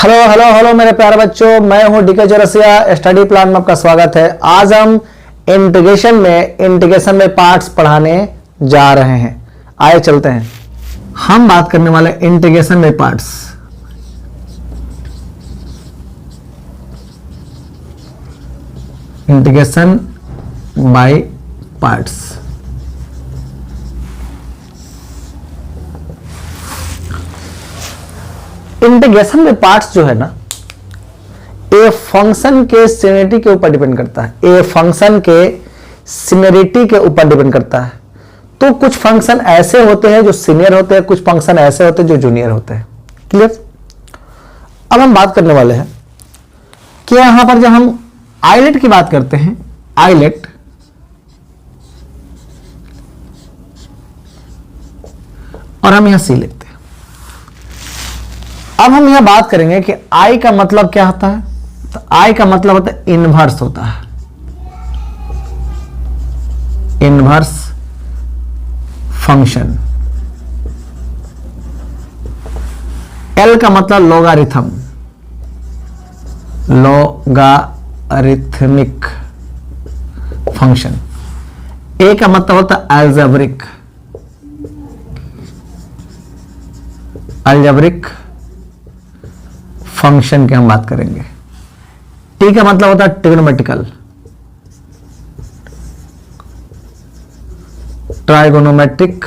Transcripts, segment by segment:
Hello hello hello मेरे प्यारे बच्चों, मैं हूं डीके चौरसिया। स्टडी प्लान में आपका स्वागत है। आज हम इंटीग्रेशन में पार्ट्स पढ़ाने जा रहे हैं। आइए चलते हैं। हम बात करने वाले इंटीग्रेशन में parts. Integration by parts. Integration में पार्ट्स जो है ना, ए फंक्शन के सीनियरिटी के ऊपर डिपेंड करता है। ए फंक्शन के सीनियरिटी के ऊपर डिपेंड करता है। तो कुछ फंक्शन ऐसे होते हैं जो सीनियर होते हैं, कुछ फंक्शन ऐसे होते हैं जो जूनियर होते हैं। क्लियर? अब हम बात करने वाले हैं कि यहां पर जब हम आइलेट की बात करते हैं, आइलेट और हम यहां सी लिखते हैं। अब हम यह बात करेंगे कि आई का मतलब क्या होता है। तो आई का मतलब होता है इनवर्स होता है। Inverse function. एल का मतलब लोगारिथम, लोगारिथमिक फंक्शन। ए का मतलब होता है अलजेब्रिक, अलजेब्रिक फंक्शन की हम बात करेंगे। टी का मतलब होता है ट्रिग्नोमेट्रिकल, ट्राइगोनोमेट्रिक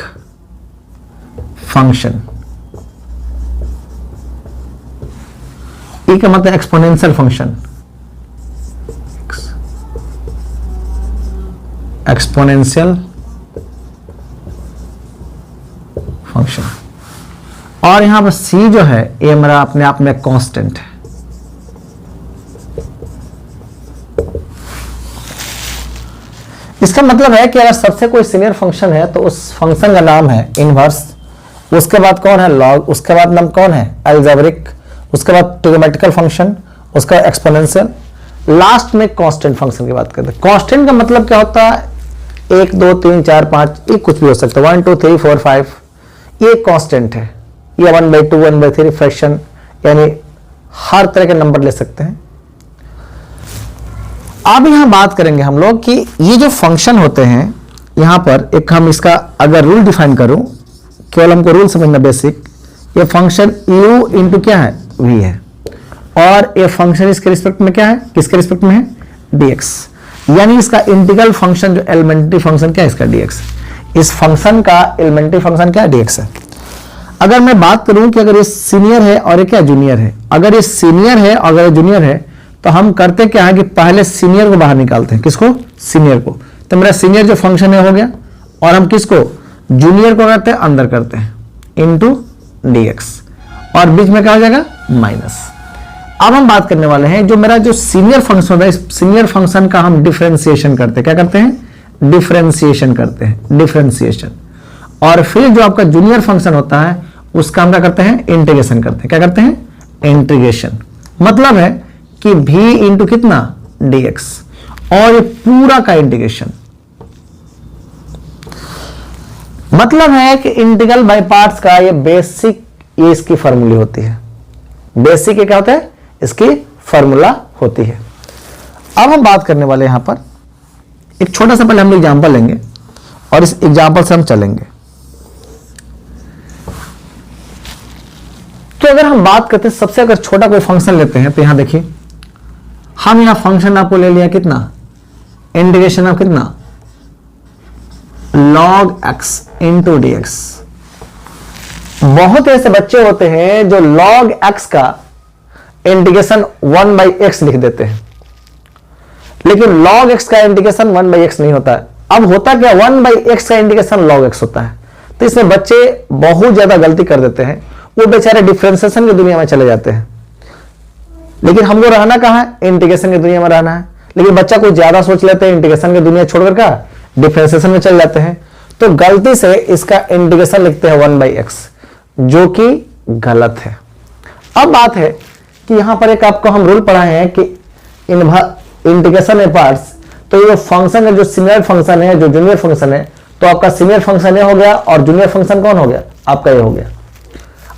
फंक्शन। ई का मतलब एक्सपोनेंशियल फंक्शन, एक्सपोनेंशियल फंक्शन। और यहां पर सी जो है, ये मेरा अपने आप में कांस्टेंट है। इसका मतलब है कि अगर सबसे कोई सीनियर फंक्शन है तो उस फंक्शन का नाम है इनवर्स, उसके बाद कौन है लॉग, उसके बाद नाम कौन है अलजेब्रिक, उसके बाद ट्रिग्नोमेट्रिकल फंक्शन, उसका एक्सपोनेंशियल, लास्ट में कांस्टेंट फंक्शन की बात करते हैं। कांस्टेंट का मतलब क्या होता है? 1 2 3 4 5, ये कुछ भी हो सकता है। 1 2 3 4 5 ये कांस्टेंट है। ये 1/2 1/3 फ्रैक्शन, यानी हर तरह के नंबर ले सकते हैं। अब यहां बात करेंगे हम लोग कि ये जो फंक्शन होते हैं, यहां पर एक हम इसका अगर रूल डिफाइन करूं, केवल हमको रूल समझना बेसिक। ये फंक्शन u इंटू क्या है, v है, और ये फंक्शन इसके रिस्पेक्ट में क्या है, किसके रिस्पेक्ट में है, dx। यानी इसका इंटीग्रल फंक्शन जो एलिमेंट्री फंक्शन क्या है, इसका dx। इस फंक्शन का एलिमेंट्री फंक्शन क्या है, dx है। अगर मैं बात करूं कि अगर ये सीनियर है और ये क्या जूनियर है, अगर ये सीनियर है और अगर ये जूनियर है, तो हम करते क्या है कि पहले सीनियर को बाहर निकालते हैं। किसको? सीनियर को। तो मेरा सीनियर जो फंक्शन है हो गया, और हम किसको, जूनियर को करते हैं अंदर करते हैं इनटू dx, और बीच में क्या हो जाएगा, माइनस। अब हम बात करने वाले हैं जो मेरा जो सीनियर फंक्शन होता है, इस सीनियर फंक्शन का हम डिफरेंशिएशन करते हैं। क्या करते हैं? डिफरेंशिएशन करते हैं, डिफरेंशिएशन। और फिर जो आपका जूनियर फंक्शन होता है उसका हम क्या करते हैं, इंटीग्रेशन करते हैं। क्या करते हैं? इंटीग्रेशन। मतलब है कि v इंटू कितना, dx, और ये पूरा का इंटीग्रेशन। मतलब है कि इंटीग्रल बाय पार्ट्स का ये बेसिक, ये इसकी फॉर्मूला होती है। बेसिक ये क्या होता है, इसकी फॉर्मूला होती है। अब हम बात करने वाले यहां पर एक छोटा सा, पहले हम एग्जांपल लेंगे और इस एग्जांपल से हम चलेंगे। तो अगर हम बात करते हैं सबसे अगर छोटा कोई फंक्शन लेते हैं, तो यहां देखिए हम यहां फंक्शन आपको ले लिया कितना, इंटीग्रेशन ऑफ कितना, log x इंटू dx। बहुत ऐसे बच्चे होते हैं जो log x का इंटीग्रेशन 1/x लिख देते हैं, लेकिन log x का इंटीग्रेशन 1/x नहीं होता है। अब होता क्या, 1/x का इंटीग्रेशन log x होता है। तो इसमें बच्चे बहुत ज्यादा गलती कर देते हैं, वो बेचारे डिफरेंशिएशन की दुनिया में चले जाते हैं। लेकिन हमको रहना कहां है, इंटीग्रेशन की दुनिया में रहना है। लेकिन बच्चा कुछ ज्यादा सोच लेते हैं, इंटीग्रेशन की दुनिया छोड़कर का डिफरेंशिएशन में चले जाते हैं, तो गलती से इसका इंटीग्रेशन लिखते हैं 1/x, जो कि गलत है। अब बात है कि यहां पर एक आपको हम रूल पढ़ाए हैं कि इंटीग्रेशन में पार्ट्स, तो ये फंक्शन है जो सीनियर फंक्शन है, जो जूनियर फंक्शन है, तो आपका सीनियर फंक्शन ये हो गया और जूनियर फंक्शन कौन हो गया, आपका ये हो गया।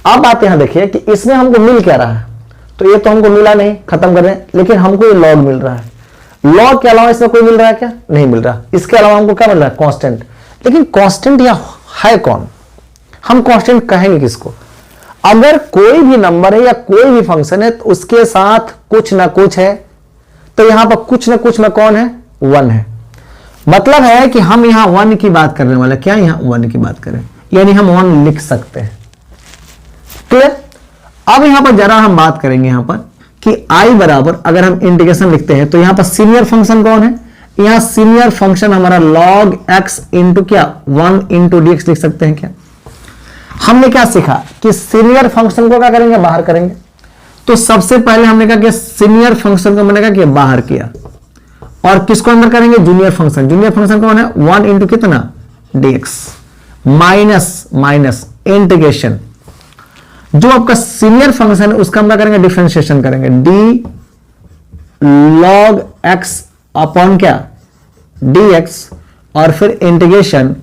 अब बात यहां देखिए कि इसमें हमको मिल क्या रहा है, तो ये तो हमको मिला नहीं, खत्म कर रहे हैं, लेकिन हमको ये लॉग मिल रहा है। लॉग के अलावा इसमें कोई मिल रहा है क्या? नहीं मिल रहा। इसके अलावा हमको क्या मिल रहा है? कांस्टेंट। लेकिन कांस्टेंट या है कौन? हम कांस्टेंट कहेंगे किसको? अगर कोई भी नंबर है या कोई भी फंक्शन है तो उसके साथ कुछ ना कुछ है, तो यहां पर कुछ ना कुछ में कौन है? 1 है। मतलब है कि हम यहां 1 की बात करने वाले, क्या यहां 1 की बात करें, यानी हम 1 लिख सकते हैं। क्लियर? अब यहां पर जरा हम बात करेंगे यहां पर कि i बराबर, अगर हम इंटीग्रेशन लिखते हैं तो यहां पर सीनियर फंक्शन कौन है? यहां सीनियर फंक्शन हमारा log x इंटू क्या 1 इंटू dx लिख सकते हैं क्या? हमने क्या सीखा कि सीनियर फंक्शन को क्या करेंगे? बाहर करेंगे। तो सबसे पहले हमने कहा कि सीनियर फंक्शन को मैंने कहा कि बाहर किया, और किसको अंदर करेंगे? Junior function. जूनियर फंक्शन कौन है? 1 इंटू कितना? dx माइनस माइनस इंटीग्रेशन, जो आपका सीनियर फंक्शन है उसका हम क्या करेंगे? डिफरेंशिएशन करेंगे, d log x अपॉन क्या? dx, और फिर इंटीग्रेशन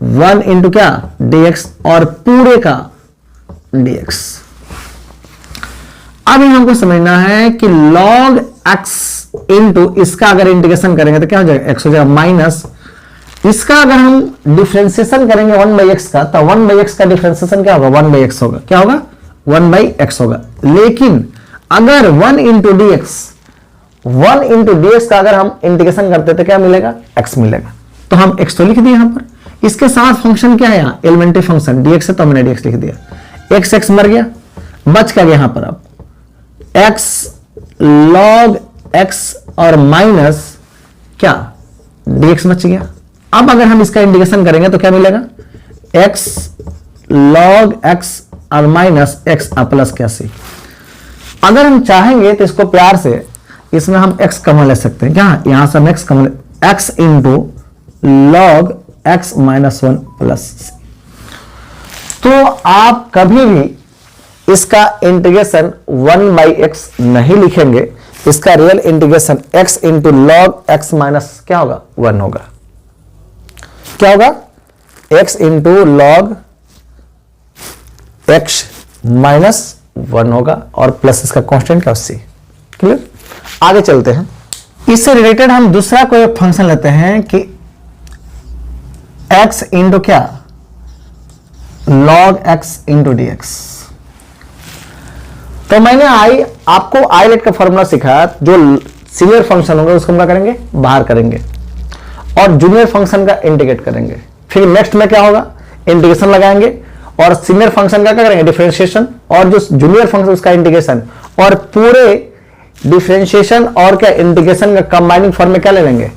1 इंटू क्या? dx, और पूरे का dx। अब हमको समझना है कि log x इंटू इसका अगर इंटीग्रेशन करेंगे तो क्या हो जाएगा? x हो जाएगा, माइनस इसका अगर हम डिफरेंशिएशन करेंगे 1/x का, तो 1/x का डिफरेंशिएशन क्या होगा? 1/x होगा। क्या होगा? 1/x होगा। लेकिन अगर 1 इंटू dx का अगर हम इंटीग्रेशन करते तो क्या मिलेगा? x मिलेगा। तो हम x तो लिख दिए यहां पर। इसके साथ फंक्शन क्या है? यहां एलिमेंट्री फंक्शन dx है, तो हमने dx लिख दिया। x मर गया, बच क्या गया यहां पर? अब x log x और माइनस क्या? dx बच गया। अब अगर हम इसका इंटीग्रेशन करेंगे तो क्या मिलेगा? x log x और माइनस x प्लस क्या c। अगर हम चाहेंगे तो इसको प्यार से इसमें हम x कॉमन ले सकते हैं। क्या? यहां से हम x common, x into log x minus 1 plus c। तो आप कभी भी इसका इंटीग्रेशन 1/x नहीं लिखेंगे, इसका real integration x into log x minus क्या होगा? 1 होगा। क्या होगा? x into log x minus 1 होगा, और प्लस इसका कांस्टेंट क्या? c। क्लियर? आगे चलते हैं। इससे रिलेटेड हम दूसरा कोई फंक्शन लेते हैं कि x इंटू क्या? log x into dx। तो मैंने आपको आईलेट का फॉर्मूला सिखाया, जो सीनियर फंक्शन होगा उसको हम क्या करेंगे? बाहर करेंगे, और जूनियर फंक्शन का इंटीग्रेट करेंगे। फिर नेक्स्ट में क्या होगा? इंटीग्रेशन लगाएंगे, और सीनियर फंक्शन का क्या करेंगे? डिफरेंशिएशन, और जो जूनियर फंक्शन उसका इंटीग्रेशन, और पूरे डिफरेंशिएशन और क्या इंटीग्रेशन का कंबाइनिंग फॉर्म में क्या ले लेंगे?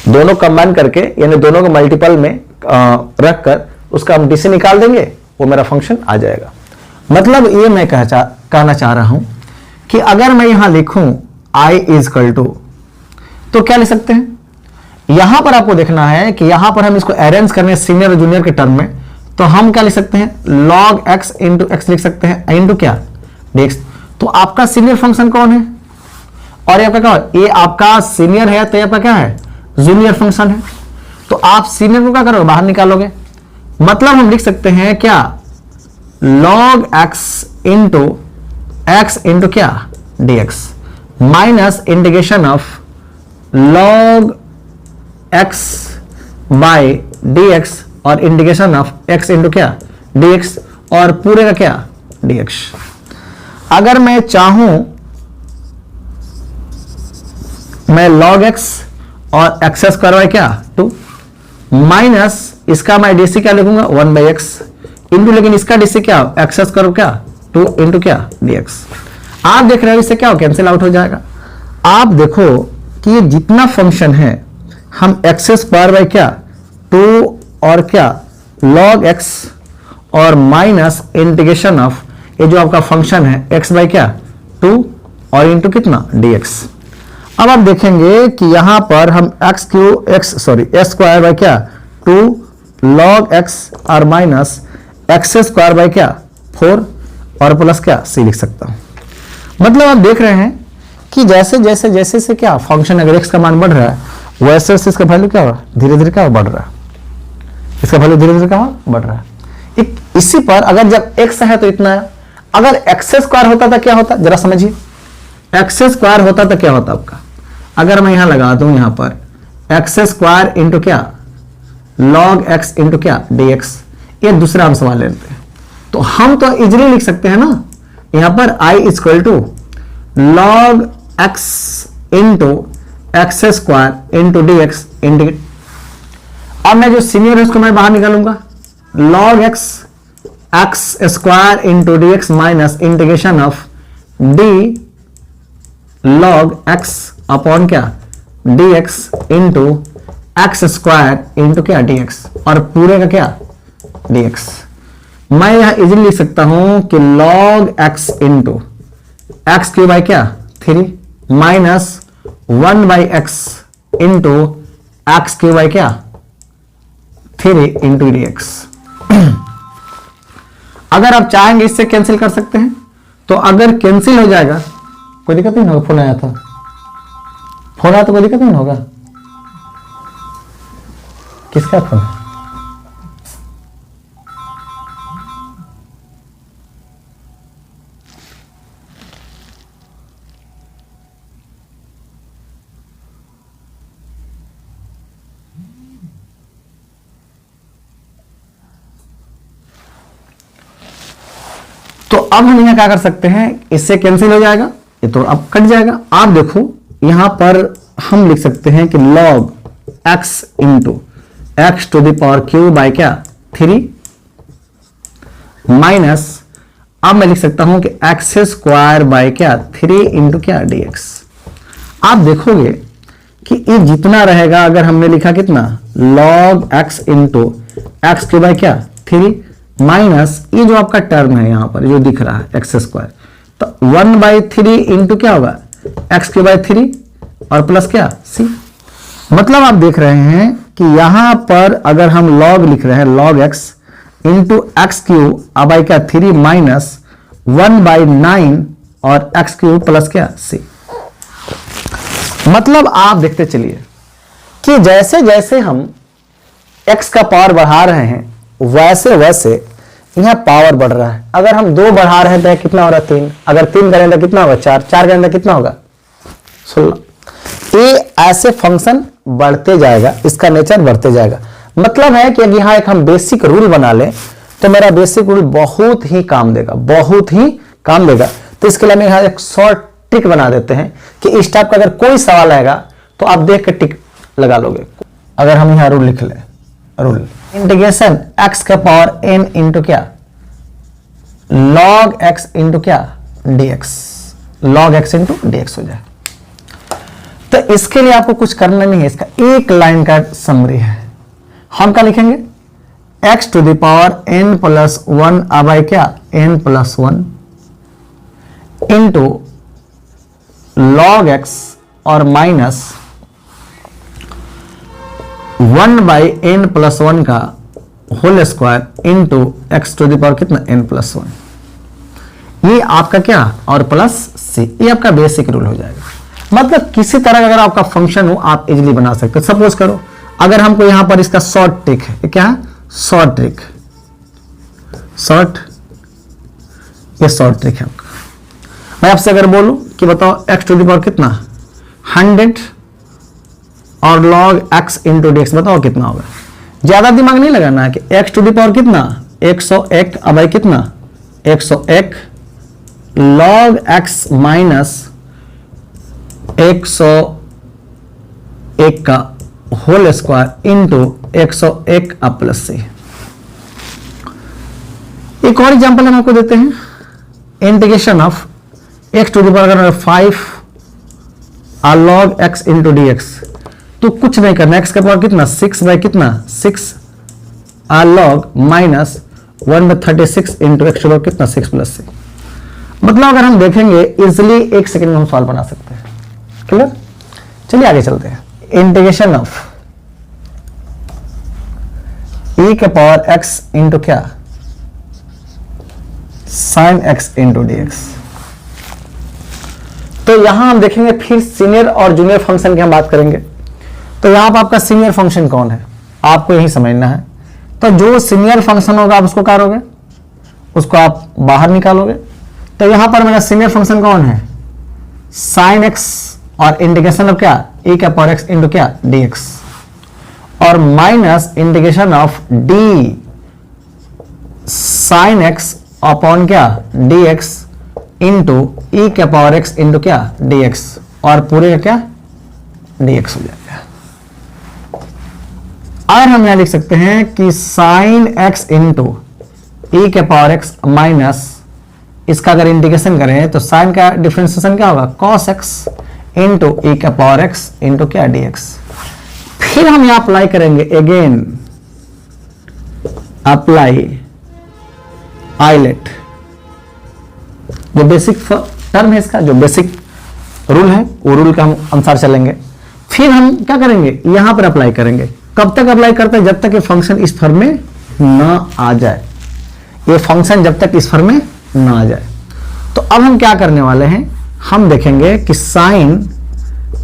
दोनों कंबाइन करके, यानी दोनों को मल्टीपल में रखकर उसका हम डीसी निकाल देंगे, वो मेरा फंक्शन आ जाएगा। मतलब ये मैं कहना चाह रहा हूं कि अगर मैं यहां लिखूं i इज इक्वल टू, तो क्या लिख सकते हैं? यहां पर आपको देखना है कि यहां पर हम इसको अरेंज करने सीनियर और जूनियर के टर्म में, तो हम क्या लिख सकते हैं? log x इंटू एक्स लिख सकते हैं, इंटू क्या? dx। तो आपका सीनियर फंक्शन कौन है? और ये आपका क्या है? ये आपका सीनियर है, तो ये आपका क्या है? जूनियर फंक्शन है। तो आप सीनियर को क्या करोगे? बाहर निकालोगे। मतलब हम लिख सकते हैं क्या? log x इंटू क्या? dx minus integration of log x by dx, और इंटीग्रेशन ऑफ x इंटू क्या? dx, और पूरे का क्या? dx। अगर मैं चाहूं, मैं log x और x स्क्वायर बाय क्या? 2 माइनस इसका मैं डीसी क्या लिखूंगा? 1/x इंटू, लेकिन इसका डीसी क्या? x स्क्वायर क्या? 2 इंटू क्या? dx। आप देख रहे हो इससे क्या कैंसिल आउट हो जाएगा। आप देखो कि ये जितना फंक्शन है, हम x स्क्वायर बाय क्या? 2 और क्या? log x और माइनस इंटीग्रेशन ऑफ ये जो आपका फंक्शन है x बाय क्या? 2 और इंटू कितना? dx। अब आप देखेंगे कि यहां पर हम s स्क्वायर बाय क्या? 2 log x और माइनस x स्क्वायर बाय क्या? 4 और प्लस क्या? c लिख सकता हूं। मतलब आप देख रहे हैं कि जैसे जैसे जैसे से क्या फंक्शन, अगर x का मान बढ़ रहा है, वैसे वैसे इसका वैल्यू क्या हो रहा है? धीरे धीरे क्या बढ़ रहा है? इसका वैल्यू धीरे धीरे क्या बढ़ रहा है। इसी पर अगर जब x है तो इतना है, अगर एक्स स्क्वायर होता था क्या होता, जरा समझिए, एक्स स्क्वायर होता तो क्या होता आपका, अगर मैं यहां लगा दूं यहां पर एक्स स्क्वायर इंटू क्या, लॉग एक्स इंटू क्या dx, ये दूसरा हम सवाल लेते हैं। तो हम तो इजीली लिख सकते हैं ना, यहां पर i equal to log x into x square into dx integrate. अब मैं जो सीनियर है उसको मैं बाहर निकालूंगा, log x x square into dx minus integration of d log x upon क्या dx into x square into क्या dx, और पूरे का क्या dx। मैं यहां इजीली लिख सकता हूं कि log x into x Q by क्या 3 minus 1 by x into x Q by क्या 3 इंटू dx। अगर आप चाहेंगे इससे कैंसिल कर सकते हैं, तो अगर कैंसिल हो जाएगा कोई दिक्कत नहीं होगा। फोन आया था, फोन आया तो कोई दिक्कत नहीं होगा। किसका फोन है? तो अब हम यहां क्या कर सकते हैं, इससे कैंसिल हो जाएगा, ये तो अब कट जाएगा। आप देखो यहां पर हम लिख सकते हैं कि log x into x to the power q by क्या 3 माइनस, अब मैं लिख सकता हूं कि एक्स स्क्वायर बाई क्या 3 इंटू क्या dx। आप देखोगे कि ये जितना रहेगा, अगर हमने लिखा कितना log x into x Q by क्या 3 माइनस ये जो आपका टर्म है यहां पर जो दिख रहा है एक्स स्क्वायर, तो 1/3 इंटू क्या होगा एक्स क्यू बाई 3 और प्लस क्या c। मतलब आप देख रहे हैं कि यहां पर अगर हम log लिख रहे हैं log x into x Q by क्या 3 माइनस 1/9 और एक्स क्यू प्लस क्या c। मतलब आप देखते चलिए कि जैसे जैसे हम x का पावर बढ़ा रहे हैं वैसे वैसे यहां पावर बढ़ रहा है। अगर हम 2 बढ़ा रहे हैं तो कितना हो रहा है 3, अगर 3 करें तो कितना होगा 4, 4 करें तो कितना होगा 16। ये ऐसे फंक्शन बढ़ते जाएगा, इसका नेचर बढ़ते जाएगा। मतलब है कि यहां एक हम बेसिक रूल बना लें तो मेरा बेसिक रूल बहुत ही काम देगा, बहुत ही काम देगा। तो इसके लिए हम यहां एक शॉर्ट ट्रिक बना देते हैं कि इस टाइप का अगर कोई सवाल आएगा तो आप देख के टिक लगा लोगे। अगर हम यहां रूल लिख लें, रूल इंटीग्रेशन x का पावर n इंटू क्या log x इंटू क्या dx, log x into dx हो जाए। तो इसके लिए आपको कुछ करना नहीं है, इसका एक लाइन का समरी है। हम क्या लिखेंगे x to the power n plus 1 by क्या n plus 1 into log x और माइनस 1 बाई n प्लस 1 का whole square into x to the power कितना n प्लस 1, ये आपका क्या और प्लस c, ये आपका बेसिक रूल हो जाएगा। मतलब किसी तरह का अगर आपका फंक्शन हो आप इजीली बना सकते हो। सपोज करो अगर हमको यहां पर इसका शॉर्ट ट्रिक है, क्या है शॉर्ट ट्रिक, ये शॉर्ट ट्रिक है आपका। मैं आपसे अगर बोलूं कि बताओ एक्स टू द पावर कितना 100 और log x इंटू dx, बताओ कितना होगा। ज्यादा दिमाग नहीं लगाना है कि x टू द पावर कितना 101 अब कितना 101 log x माइनस 101 का whole square into 101 plus c। एक और एग्जांपल हम आपको देते हैं, integration of x to the power 5 log x into dx। तो कुछ नहीं करना, x का पावर कितना 6 बाई कितना 6 log minus 1/36 into x power कितना 6 प्लस 6। मतलब अगर हम देखेंगे इजिली 1 सेकंड में हम सॉल्व बना सकते हैं। क्लियर, चलिए आगे चलते हैं। इंटीग्रेशन ऑफ e के पावर x इंटू क्या साइन x इंटू dx। तो यहां हम देखेंगे फिर सीनियर और जूनियर फंक्शन की हम बात करेंगे। तो यहां पर आपका सीनियर फंक्शन कौन है आपको यही समझना है। तो जो सीनियर फंक्शन होगा आप उसको क्या करोगे, उसको आप बाहर निकालोगे तो यहां पर मेरा सीनियर फंक्शन कौन है, साइन एक्स और इंटीग्रेशन ऑफ क्या, e का पावर x इंटू क्या dx, और minus integration of d sine x upon क्या dx इंटू e का पावर x इंटू क्या dx, और पूरे का क्या dx हो जाएगा। और हम यहां लिख सकते हैं कि साइन x इंटू e के पावर x माइनस इसका अगर इंटीग्रेशन करें तो साइन का डिफरेंशिएशन क्या होगा, cos x इंटू e का पावर x इंटू क्या dx। फिर हम यहां अप्लाई करेंगे अगेन, अप्लाई आइलेट, जो बेसिक टर्म है इसका, जो बेसिक रूल है वो रूल का हम अनुसार चलेंगे। फिर हम क्या करेंगे, यहां पर अप्लाई करेंगे। कब तक अप्लाई करते हैं, जब तक ये फंक्शन इस फॉर्म में ना आ जाए, ये फंक्शन जब तक इस फॉर्म में ना आ जाए। तो अब हम क्या करने वाले हैं, हम देखेंगे कि साइन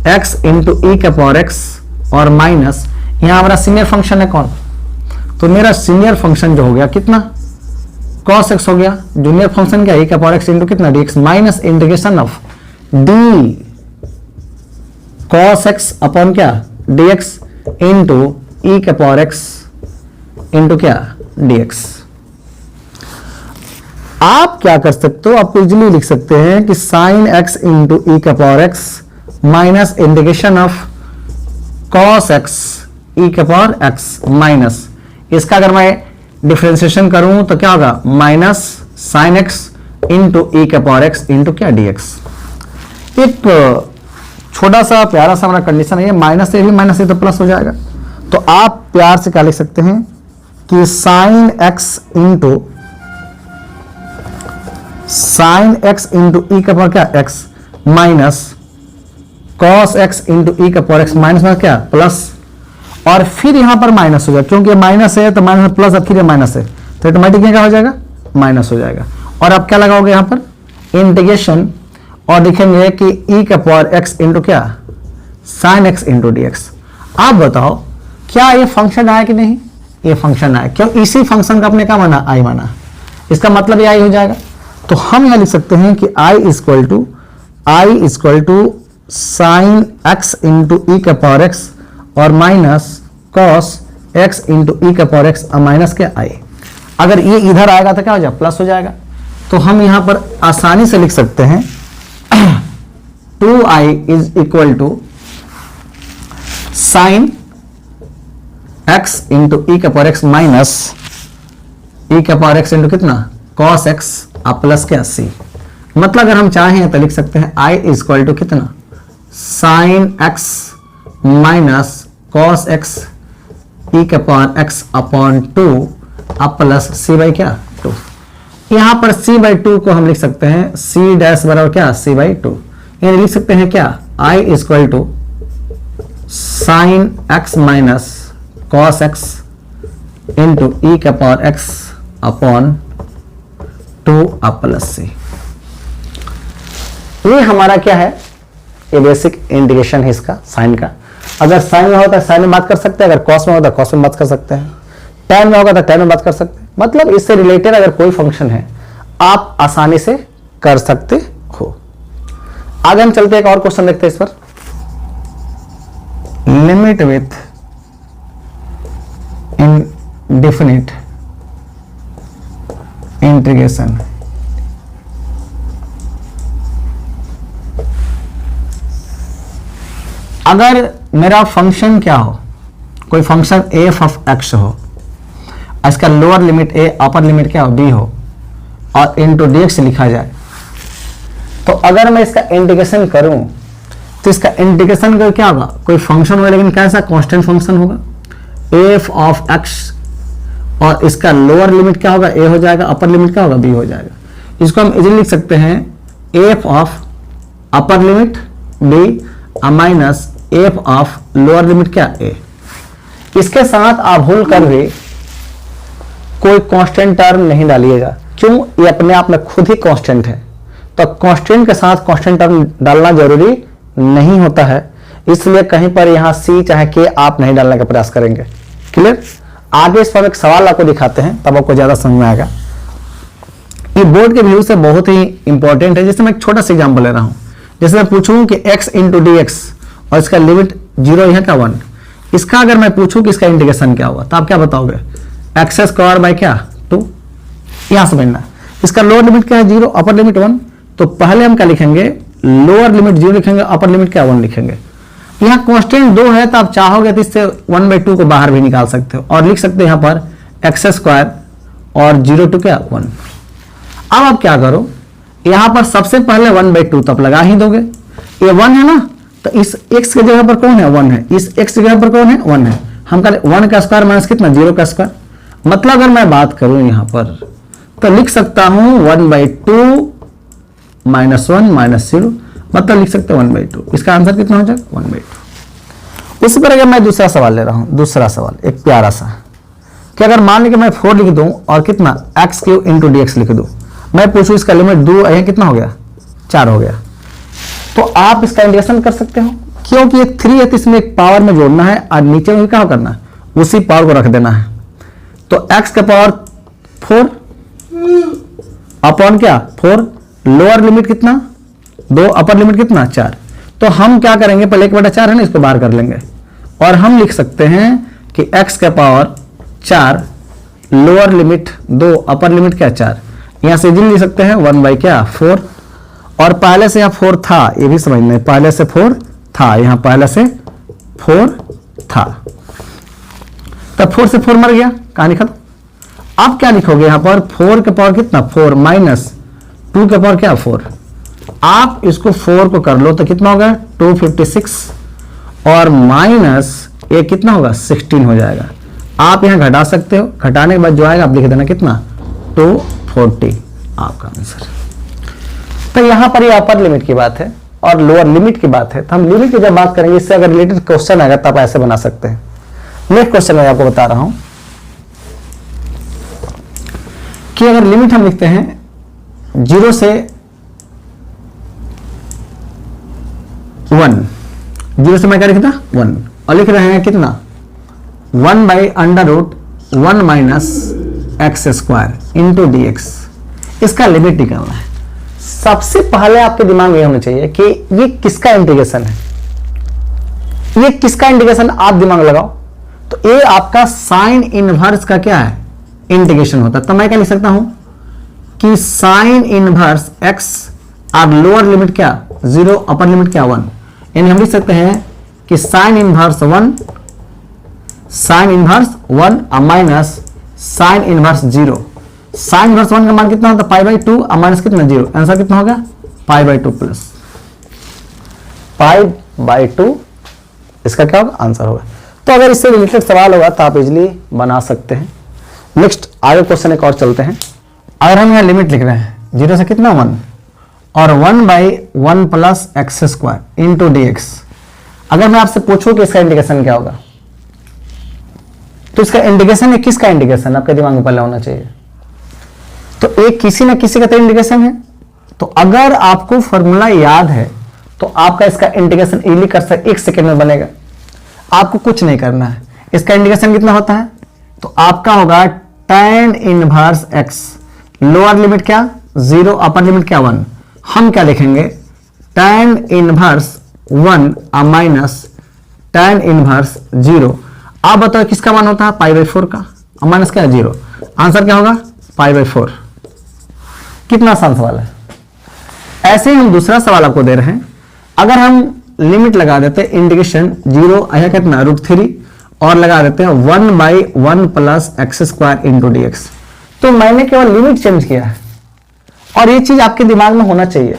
x इंटू ई का पावर x और माइनस यहां हमारा सीनियर फंक्शन है कौन, तो मेरा सीनियर फंक्शन जो हो गया कितना, cos x हो गया, जूनियर फंक्शन क्या, e का पावर x इंटू कितना dx, minus integration of d cos x upon क्या dx इंटू e का पावर x इंटू क्या dx। आप क्या कर सकते हो, आप इजिली लिख सकते हैं कि साइन x इंटू ई का power x minus integration of cos x e का पावर x माइनस इसका अगर मैं डिफरेंशिएशन करूं तो क्या होगा, minus sign x into e का पावर x इंटू क्या dx। एक छोटा सा प्यारा सा हमारा कंडीशन है, माइनस से भी माइनस से तो प्लस हो जाएगा। तो आप प्यार से क्या लिख सकते हैं कि साइन x इंटू ई का पावर क्या x minus cos x into e का पावर x माइनस में क्या प्लस, और फिर यहां पर माइनस हो जाएगा, क्योंकि माइनस है तो माइनस प्लस, अब फिर माइनस है तो ऑटोमेटिक क्या हो जाएगा, माइनस हो जाएगा। और अब क्या लगाओगे यहां पर इंटीग्रेशन, और देखेंगे कि ई का पावर x इंटू क्या साइन x इंटू dx। आप बताओ क्या ये फंक्शन आया कि नहीं, ये फंक्शन आया, क्यों, इसी फंक्शन का आपने क्या माना, आई माना, इसका मतलब ये आई हो जाएगा। तो हम यहां लिख सकते हैं कि i equal to sine x into e का पावर x और minus cos x into e का पावर x माइनस क्या i। अगर ये इधर आएगा तो क्या हो जाएगा, प्लस हो जाएगा। तो हम यहां पर आसानी से लिख सकते हैं 2i is equal to sine x into e का पावर x माइनस ई का पावर x इंटू कितना cos x प्लस क्या c। मतलब अगर हम चाहें तो लिख सकते हैं i इज इक्वल टू कितना sine x minus cos x e का power x upon 2 plus c by क्या 2। यहां पर c बाई 2 को हम लिख सकते हैं c डैश बराबर क्या c बाई 2, यानी लिख सकते हैं क्या i is equal to sine x minus cos x into e का power x upon 2 plus c। ये हमारा क्या है, ये बेसिक इंटीग्रेशन है इसका साइन का। अगर साइन में होता है साइन में बात कर सकते हैं, अगर कॉस में होता है कॉस में बात कर सकते हैं, tan में होगा तो tan में बात कर सकते हैं। मतलब इससे रिलेटेड अगर कोई फंक्शन है आप आसानी से कर सकते हो। आगे हम चलते हैं, एक और क्वेश्चन देखते हैं इस पर। लिमिट विथ इनडेफिनिट इंटीग्रेशन अगर मेरा फंक्शन क्या हो, कोई फंक्शन f ऑफ x हो, इसका lower limit a upper limit क्या हो b हो, और इंटू dx लिखा जाए, तो अगर मैं इसका इंटीग्रेशन करूं तो इसका इंटीग्रेशन का क्या होगा, कोई फंक्शन होगा लेकिन कैसा कांस्टेंट फंक्शन होगा f ऑफ x, और इसका लोअर लिमिट क्या होगा a हो जाएगा, अपर लिमिट क्या होगा b हो जाएगा। इसको हम इजीली लिख सकते हैं f of upper limit b minus f of lower limit क्या a। इसके साथ आप भूल कर भी कोई कांस्टेंट टर्म नहीं डालिएगा, क्यों, ये अपने आप में खुद ही कांस्टेंट है, तो कांस्टेंट के साथ कांस्टेंट टर्म डालना जरूरी नहीं होता है, इसलिए कहीं पर यहां c चाहे k आप नहीं डालने का प्रयास करेंगे। क्लियर। आगे इस पर एक सवाल आपको दिखाते हैं, तब आपको ज्यादा समझ में आएगा। ये बोर्ड के व्यू से बहुत ही इंपॉर्टेंट है। जैसे मैं एक छोटा सा एग्जाम्पल ले रहा हूं, जैसे मैं पूछूं कि x इंटू डी एक्स और इसका लिमिट 0 यहाँ का 1, इसका अगर मैं पूछूं कि इसका इंटीग्रेशन क्या होगा तो आप क्या बताओगे, एक्स स्क्वायर बाय क्या 2, यहां समझना। इसका लोअर लिमिट क्या है 0, अपर लिमिट 1, तो पहले हम क्या लिखेंगे, लोअर लिमिट 0 लिखेंगे, अपर लिमिट क्या 1 लिखेंगे। यहाँ कॉन्स्टेंट 2 है तो आप चाहोगे तो इससे 1/2 को बाहर भी निकाल सकते हो और लिख सकते हो यहाँ पर एक्स स्क्वायर और 0 टू क्या 1। अब आप क्या करो, यहां पर सबसे पहले 1/2 तो आप लगा ही दोगे, ये 1 है ना, तो इस x की जगह पर कौन है 1 है, इस x की जगह पर कौन है 1 है, हम करें 1 का स्क्वायर माइनस कितना 0 का स्क्वायर। मतलब अगर मैं बात करूं यहां पर तो लिख सकता हूं 1/2 माइनस 1 माइनस 0, मतलब लिख सकते हैं 1/2। इसका आंसर कितना हो जाएगा 1/2। इसी पर अगर मैं दूसरा सवाल ले रहा हूं, दूसरा सवाल एक प्यारा सा, कि अगर मान ली कि मैं 4 लिख दूं और कितना x³ इंटू डी एक्स लिख दूं, मैं पूछूं इसका लिमिट 2 है कितना हो गया 4 हो गया, तो आप इसका इंटीग्रेशन कर सकते हो, क्योंकि ये 3 है तो इसमें एक पावर में जोड़ना है और नीचे में क्या करना है, उसी पावर को रख देना है। तो x का पावर 4 अपॉन क्या 4, लोअर लिमिट कितना 2, अपर लिमिट कितना 4। तो हम क्या करेंगे, पहले 1/4 है ना, इसको बाहर कर लेंगे और हम लिख सकते हैं कि x का power 4, lower limit 2, upper limit क्या 4। यहां से इजीली लिख सकते हैं 1/4, और पहले से यहां 4 था, ये भी समझना है, पहले से 4 था, यहां पहले से 4 था, तब 4 से 4 मर गया, कहानी खत्म। अब क्या लिखोगे यहां पर 4 के पावर कितना 4 माइनस 2 के पावर क्या 4। आप इसको 4 को कर लो तो कितना होगा 256 और माइनस ये कितना होगा 16 हो जाएगा। आप यहां घटा सकते हो, घटाने के बाद जो आएगा आप लिख देना कितना 240 आपका आंसर। तो यहां पर ये अपर लिमिट की बात है और लोअर लिमिट की बात है, तो हम लिमिट की जब बात करेंगे इससे अगर रिलेटेड क्वेश्चन आएगा तब ऐसे बना सकते हैं। नेक्स्ट क्वेश्चन मैं आपको बता रहा हूं कि अगर लिमिट हम लिखते हैं 0 से 1, 0 से मैं क्या लिखता 1 और लिख रहे हैं कितना 1/√1 minus x square into D x, इसका लिमिट निकालना है। सबसे पहले आपके दिमाग में होना चाहिए कि ये किसका इंटीग्रेशन है, ये किसका इंटीग्रेशन आप दिमाग लगाओ, तो ये आपका साइन इनवर्स का क्या है इंटीग्रेशन होता है। तो मैं क्या लिख सकता हूं कि साइन इनवर्स एक्स और लोअर लिमिट क्या 0, अपर लिमिट क्या 1, यानी हम लिख सकते हैं कि sine inverse 1, sine inverse 1 minus sine inverse 0। Sine inverse 1 का मान कितना होता है π/2 और माइनस कितना 0, आंसर कितना होगा π/2 प्लस π/2, इसका क्या होगा आंसर होगा। तो अगर इससे रिलेटेड सवाल होगा तो आप इजीली बना सकते हैं। नेक्स्ट आगे क्वेश्चन एक और चलते हैं। अगर हम यहाँ लिमिट लिख रहे हैं 0 से कितना 1 और 1/1 plus x square into D x, अगर मैं आपसे पूछूं कि इसका इंटीग्रेशन क्या होगा, तो इसका इंटीग्रेशन है किसका इंटीग्रेशन आपके दिमाग में पहले होना चाहिए, तो एक किसी ना किसी का तो इंटीग्रेशन है। तो अगर आपको फॉर्मूला याद है तो आपका इसका इंटीग्रेशन इजीली कर सकते, 1 सेकेंड में बनेगा, आपको कुछ नहीं करना है। इसका इंटीग्रेशन कितना होता है, तो आपका होगा tan inverse x, lower limit क्या 0, अपर लिमिट क्या 1। हम क्या लिखेंगे tan inverse 1 minus tan inverse 0। आप बताओ किसका मान होता है π/4 का, माइनस क्या 0, आंसर क्या होगा π/4। कितना आसान सवाल है। ऐसे ही हम दूसरा सवाल आपको दे रहे हैं, अगर हम लिमिट लगा देते हैं इंटीग्रेशन 0 आया कितना √3 और लगा देते हैं 1/1 plus x square into D x, तो मैंने केवल लिमिट चेंज किया है और ये चीज आपके दिमाग में होना चाहिए।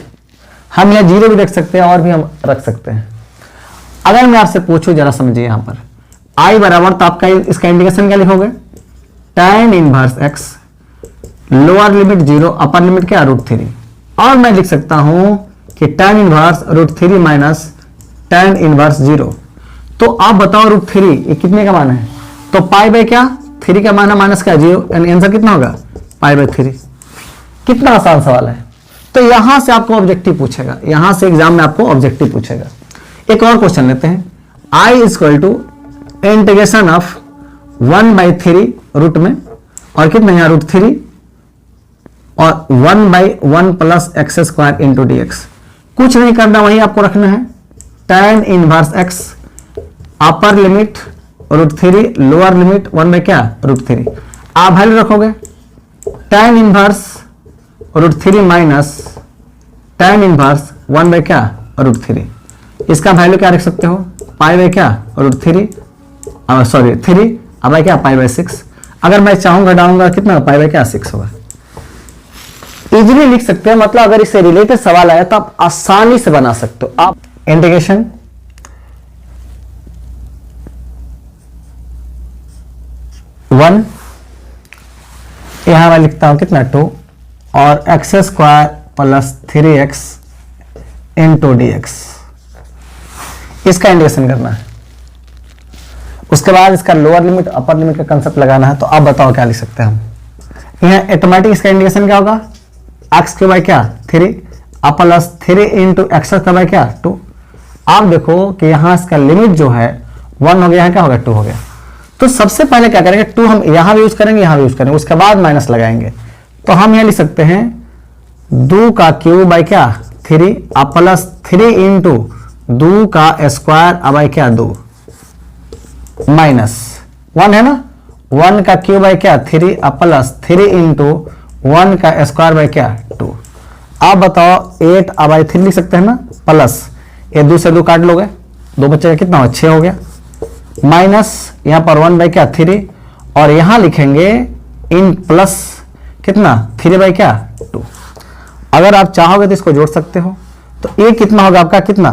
हम यहाँ 0 भी रख सकते हैं और भी हम रख सकते हैं। अगर मैं आपसे पूछूं जरा समझिए, यहां पर i बराबर, तो आपका इसका इंटीग्रेशन क्या लिखोगे tan inverse x, lower limit 0, upper limit क्या √3, और मैं लिख सकता हूं कि tan inverse √3 minus tan inverse 0। तो आप बताओ √3 ये कितने का मान है, तो पाई क्या 3 का मान है माइनस क्या 0, यानी आंसर कितना होगा π/3। कितना आसान सवाल है। तो यहां से आपको ऑब्जेक्टिव पूछेगा, यहां से एग्जाम में आपको ऑब्जेक्टिव पूछेगा। एक और क्वेश्चन लेते हैं, i = इंटीग्रेशन ऑफ 1/3 रूट में और कितना यहाँ √3 और 1/1 plus x square into D x. कुछ नहीं करना, वही आपको रखना है। tan inverse x upper limit √3, lower limit 1 क्या √3। आप वैल्यू रखोगे tan inverse √3 minus tan inverse 1 क्या √3। इसका वैल्यू क्या रख सकते हो, पाई क्या √3, सॉरी 3, अब क्या पाई/6। अगर मैं चाहूंगा डालूंगा कितना, पाई क्या 6 होगा। इजीली लिख सकते हैं, मतलब अगर इससे रिलेटेड सवाल आया तो आप आसानी से बना सकते हो। आप इंटीग्रेशन वन, यहां मैं लिखता हूं कितना 2 और x square plus 3x into D x, इसका इंटीग्रेशन करना है। उसके बाद इसका लोअर लिमिट अपर लिमिट का कंसेप्ट लगाना है। तो आप बताओ क्या लिख सकते हैं हम। यहाँ ऑटोमेटिक इसका इंटीग्रेशन क्या होगा, एक्स के बाय क्या 3 प्लस 3 इंटू एक्स का बाय क्या 2। आप देखो कि यहाँ इसका लिमिट जो है 1 हो गया है, क्या हो गया 2 हो गया। तो सबसे पहले क्या करेंगे, 2 हम यहां भी यूज करेंगे, यहां भी यूज करेंगे, उसके बाद माइनस लगाएंगे। तो हम यहां लिख सकते हैं 2 का क्यूब बाय क्या 3 प्लस 3 इंटू 2 का स्क्वायर बाय क्या 2 माइनस 1 है ना, 1 का क्यूब बाय क्या 3 प्लस 3 इंटू 1 का स्क्वायर बाय क्या 2। आप बताओ 8 बाय 3 लिख सकते हैं ना, प्लस ये 2 से 2 काट लोगे, 2 बच्चे का कितना हो 6 हो गया, माइनस यहां पर 1 बाय क्या 3 और यहां लिखेंगे इन प्लस कितना 3 बाय क्या 2। अगर आप चाहोगे तो इसको जोड़ सकते हो। तो ये कितना होगा आपका कितना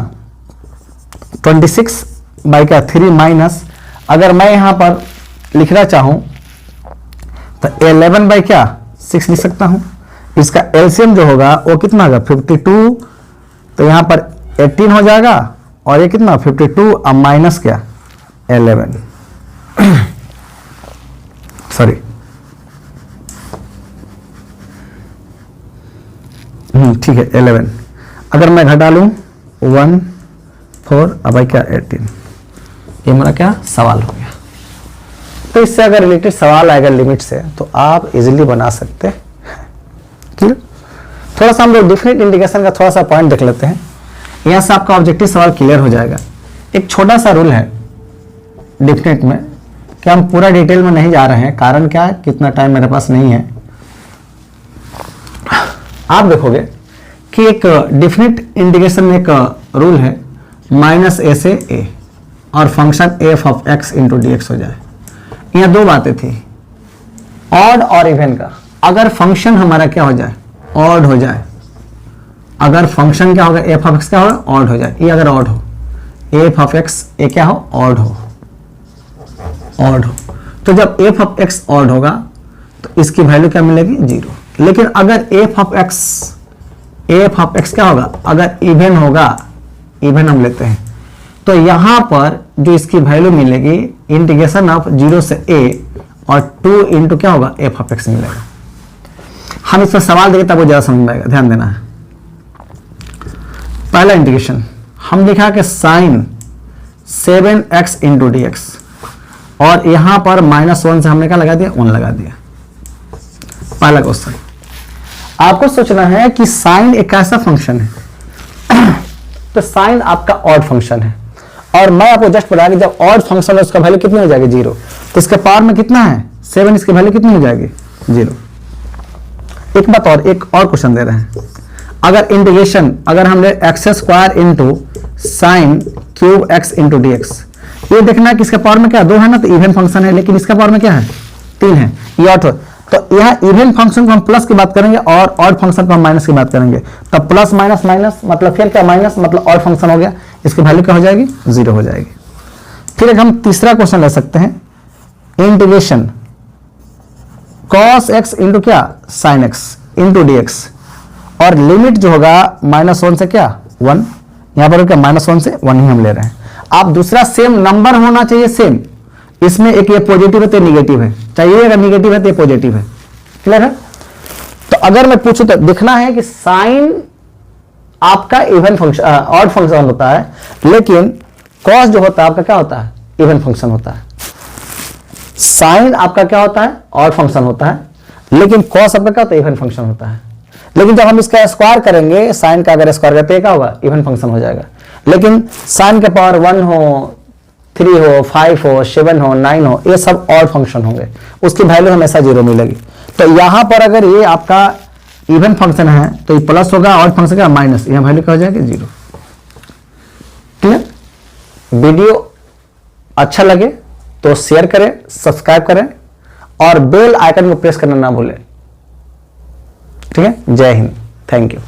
26 बाय क्या 3 माइनस, अगर मैं यहां पर लिखना चाहूं तो 11 बाय क्या 6 लिख सकता हूं। इसका एलसीएम जो होगा वो कितना होगा 52, तो यहां पर 18 हो जाएगा और ये कितना 52 अब माइनस क्या 11 सॉरी ठीक है 11। अगर मैं घटा लूं 1 4 अब क्या 18, ये मेरा क्या सवाल हो गया। तो इससे अगर रिलेटेड सवाल आएगा लिमिट से तो आप इजीली बना सकते हैं। थोड़ा सा हम लोग डिफरेंट इंटीग्रेशन का थोड़ा सा पॉइंट देख लेते हैं, यहां से आपका ऑब्जेक्टिव सवाल क्लियर हो जाएगा। एक छोटा सा रूल है डिफरेंट में कि हम पूरा डिटेल में नहीं जा रहे हैं, कारण क्या है कितना टाइम मेरे पास नहीं है। आप देखोगे कि एक डिफरेंट इंटीग्रेशन में एक रूल है -a से a और function f of x into D x हो जाए। यहाँ दो बातें थी, ऑड और इवन का। अगर फंक्शन हमारा क्या हो जाए ऑड हो जाए, अगर फंक्शन क्या होगा f ऑफ x क्या होगा ऑड हो जाए, ये अगर ऑड हो f ऑफ x ये क्या हो ऑड हो, ऑड हो, तो जब f ऑफ x ऑड होगा तो इसकी वैल्यू क्या मिलेगी 0। लेकिन अगर f ऑफ x क्या होगा अगर इवन होगा, इवन हम लेते हैं, तो यहां पर जो इसकी वैल्यू मिलेगी इंटीग्रेशन ऑफ 0 से a और 2 इंटू क्या होगा f ऑफ x मिलेगा। हम इस पर सवाल देंगे तब वो ज्यादा समझ में आएगा, ध्यान देना है। पहला इंटीग्रेशन हम लिखा कि sign 7x into D x और यहां पर -1 से हमने क्या लगा दिया 1 लगा दिया। पहला क्वेश्चन आपको सोचना है कि साइन एक ऐसा फंक्शन है तो साइन आपका ऑड फंक्शन है और मैं आपको जस्ट बताया कि जब ऑड फंक्शन है उसका वैल्यू कितनी हो जाएगी 0, तो इसके पावर में कितना है 7, इसकी वैल्यू कितनी हो जाएगी 0। एक बात और, एक और क्वेश्चन दे रहे हैं, अगर इंटीग्रेशन अगर हमने x square into sine cube x into D x, ये देखना है कि इसका पावर में क्या 2 है ना, तो इवन फंक्शन है, लेकिन इसका पावर में क्या है 3 है, ये ऑड। तो यहाँ इवन फंक्शन को हम प्लस की बात करेंगे और ऑड फंक्शन को हम माइनस की बात करेंगे, तब प्लस माइनस माइनस मतलब फिर क्या माइनस मतलब ऑड फंक्शन हो गया, इसकी वैल्यू क्या हो जाएगी 0 हो जाएगी। फिर एक हम तीसरा क्वेश्चन ले सकते हैं, इंटीग्रेशन cos x इंटू क्या sin x into D x और लिमिट जो होगा -1 से क्या 1, यहां पर क्या -1 से 1 ही हम ले रहे हैं। आप दूसरा सेम नंबर होना चाहिए सेम, इसमें एक ये पॉजिटिव है तो निगेटिव है, चाहिए अगर निगेटिव है तो ये पॉजिटिव है, क्लियर है। तो अगर मैं पूछूं तो देखना है कि साइन आपका इवन फंक्शन ऑड फंक्शन होता है, लेकिन कॉस जो होता है आपका क्या होता है इवन फंक्शन होता है। साइन आपका क्या होता है ऑड फंक्शन होता है, लेकिन कॉस आपका क्या होता है, इवन फंक्शन होता है। लेकिन जब हम इसका स्क्वायर करेंगे, साइन का अगर स्क्वायर करते क्या होगा, इवन फंक्शन हो जाएगा। लेकिन साइन के पावर 1 हो, 3 हो, 5 हो, 7 हो, 9 हो, ये सब ऑड फंक्शन होंगे, उसकी वैल्यू हमेशा 0 मिलेगी। तो यहां पर अगर ये आपका इवन फंक्शन है तो ये प्लस होगा, ऑड फंक्शन का माइनस, यहां वैल्यू क्या हो जाएगी, 0। क्लियर? वीडियो अच्छा लगे तो शेयर करें, सब्सक्राइब करें और बेल आइकन को प्रेस करना ना भूलें। ठीक है, जय हिंद, थैंक यू।